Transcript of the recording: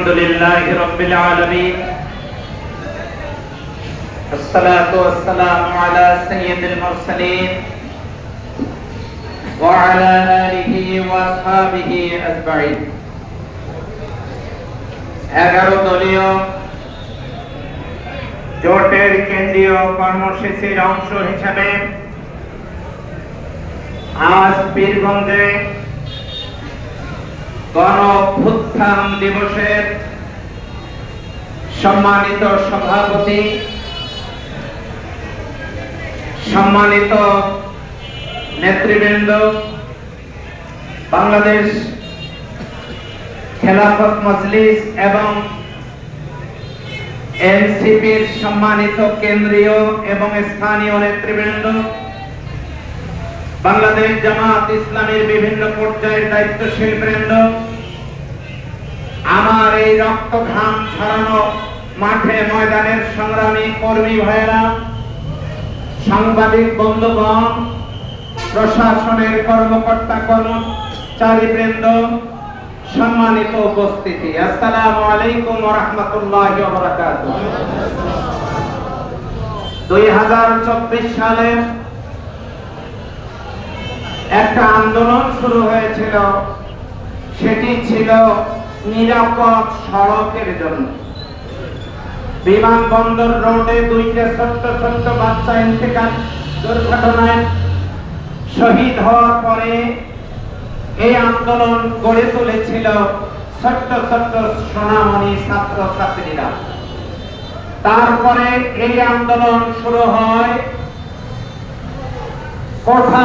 আলহামদুলিল্লাহি রাব্বিল আলামিন আসসালাতু ওয়াসসালামু আলা সাইয়্যিদিল মুরসালিন ওয়া আলা আলিহি ওয়া আসহাবিহি আজমাইন। 11 দলীয় জোটের কেন্দ্রীয় কর্মসূচির অংশ হিসেবে আজ বীরগঞ্জে গণ-অভ্যুত্থান দিবসের সম্মানিত সভাপতি, সম্মানিত নেতৃবৃন্দ, বাংলাদেশ খেলাফত মজলিস এবং এনসিপির সম্মানিত কেন্দ্রীয় এবং স্থানীয় নেতৃবৃন্দ, বাংলাদেশ জামাত ইসলামের বিভিন্ন পর্যায়ের দায়িত্বশীল বৃন্দ, আমার এই রক্ত ঘাম ছড়ানো মাঠে ময়দানের সংগ্রামী কর্মী ভাইয়েরা, সাংবাদিক বন্ধুগণ, প্রশাসনের কর্মকর্তা কর্মচারী বৃন্দ, সম্মানিত উপস্থিতি, আসসালামু আলাইকুম ওয়া রাহমাতুল্লাহি ওয়া বারাকাতুহু। 2024 সালে একটা আন্দোলন শুরু হয়েছিল, সেটি ছিল নিরাপদ সড়কের জন্য। বিমানবন্দর রোডে দুইটা ছোট্ট ছোট্ট বাচ্চা ইন্তেকাল দুর্ঘটনায় শহীদ হওয়ার পরে এই আন্দোলন গড়ে তুলেছিল ছোট্ট ছোট্ট সোনামণি ছাত্র ছাত্রীরা। তারপরে এই আন্দোলন শুরু হয় কোঠা